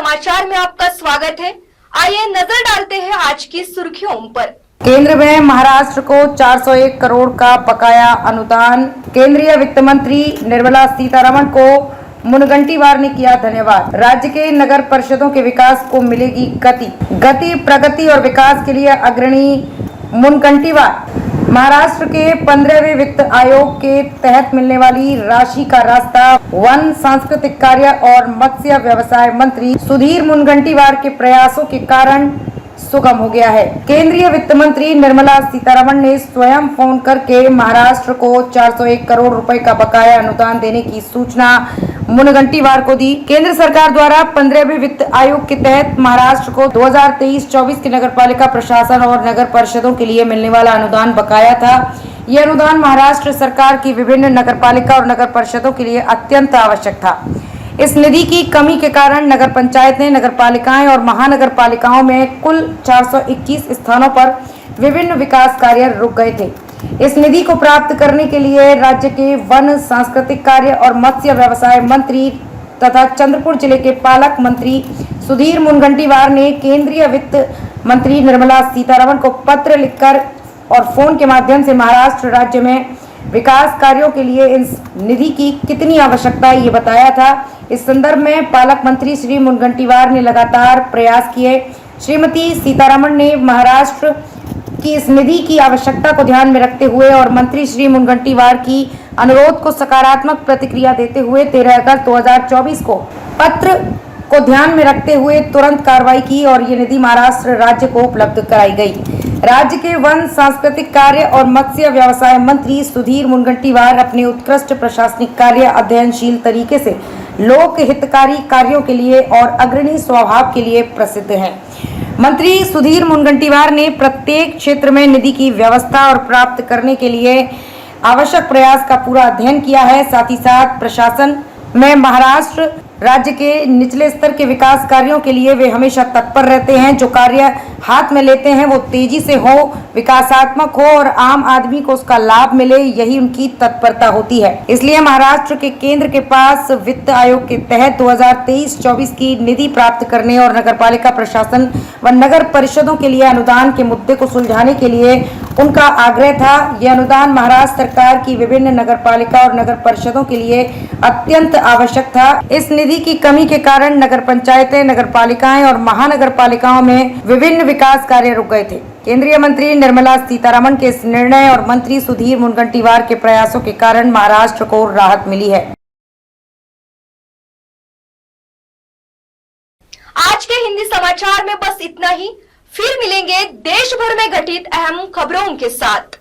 समाचार में आपका स्वागत है। आइए नजर डालते हैं आज की सुर्खियों पर। केंद्र में महाराष्ट्र को 401 करोड़ का बकाया अनुदान। केंद्रीय वित्त मंत्री निर्मला सीतारमण को मुनगंटीवार ने किया धन्यवाद। राज्य के नगर परिषदों के विकास को मिलेगी गति, प्रगति और विकास के लिए अग्रणी मुनगंटीवार। महाराष्ट्र के 15वें वित्त आयोग के तहत मिलने वाली राशि का रास्ता वन, सांस्कृतिक कार्य और मत्स्य व्यवसाय मंत्री सुधीर मुनगंटीवार के प्रयासों के कारण सुगम हो गया है। केंद्रीय वित्त मंत्री निर्मला सीतारमण ने स्वयं फोन करके महाराष्ट्र को 401 करोड़ रुपए का बकाया अनुदान देने की सूचना मुनगंटीवार को दी। केंद्र सरकार द्वारा 15वें वित्त आयोग के तहत महाराष्ट्र को 2023-24 की नगरपालिका प्रशासन और नगर परिषदों के लिए मिलने वाला अनुदान बकाया था। यह अनुदान महाराष्ट्र सरकार की विभिन्न नगरपालिका और नगर परिषदों के लिए अत्यंत आवश्यक था। इस निधि की कमी के कारण नगर पंचायतें, नगरपालिकाएं और महानगरपालिकाओं में कुल 421 स्थानों पर विभिन्न विकास कार्य रुक गए थे। इस निधि को प्राप्त करने के लिए राज्य के वन, सांस्कृतिक कार्य और मत्स्य व्यवसाय मंत्री तथा चंद्रपुर जिले के पालक मंत्री सुधीर मुनगंटीवार ने केंद्रीय वित्त मंत्री निर्मला सीतारमण को पत्र लिखकर और फोन के माध्यम से महाराष्ट्र राज्य में विकास कार्यों के लिए इस निधि की कितनी आवश्यकता है ये बताया था। इस संदर्भ में पालक मंत्री श्री मुनगंटीवार ने लगातार प्रयास किए। श्रीमती सीतारमण ने महाराष्ट्र की इस निधि की आवश्यकता को ध्यान में रखते हुए और मंत्री श्री मुनगंटीवार की अनुरोध को सकारात्मक प्रतिक्रिया देते हुए 13 अगस्त 2024 को पत्र को ध्यान में रखते हुए तुरंत कार्रवाई की और ये निधि महाराष्ट्र राज्य को उपलब्ध कराई गई। राज्य के वन, सांस्कृतिक कार्य और मत्स्य व्यवसाय मंत्री सुधीर मुनगंटीवार अपने उत्कृष्ट प्रशासनिक कार्य, अध्ययनशील तरीके से लोक हितकारी कार्यों के लिए और अग्रणी स्वभाव के लिए प्रसिद्ध हैं। मंत्री सुधीर मुनगंटीवार ने प्रत्येक क्षेत्र में निधि की व्यवस्था और प्राप्त करने के लिए आवश्यक प्रयास का पूरा अध्ययन किया है। साथ ही साथ प्रशासन में महाराष्ट्र राज्य के निचले स्तर के विकास कार्यों के लिए वे हमेशा तत्पर रहते हैं। जो कार्य हाथ में लेते हैं वो तेजी से हो, विकासात्मक हो और आम आदमी को उसका लाभ मिले, यही उनकी तत्परता होती है। इसलिए महाराष्ट्र के केंद्र के पास वित्त आयोग के तहत 2023-24 की निधि प्राप्त करने और नगरपालिका प्रशासन व नगर परिषदों के लिए अनुदान के मुद्दे को सुलझाने के लिए उनका आग्रह था। यह अनुदान महाराष्ट्र सरकार की विभिन्न नगरपालिका और नगर परिषदों के लिए अत्यंत आवश्यक था। इस निधि की कमी के कारण नगर पंचायतें, नगरपालिकाएं और महानगरपालिकाओं में विभिन्न विकास कार्य रुक गए थे। केंद्रीय मंत्री निर्मला सीतारमण के इस निर्णय और मंत्री सुधीर मुनगंटीवार के प्रयासों के कारण महाराष्ट्र को राहत मिली है। आज के हिंदी समाचार में बस इतना ही। फिर मिलेंगे देश भर में घटित अहम खबरों के साथ।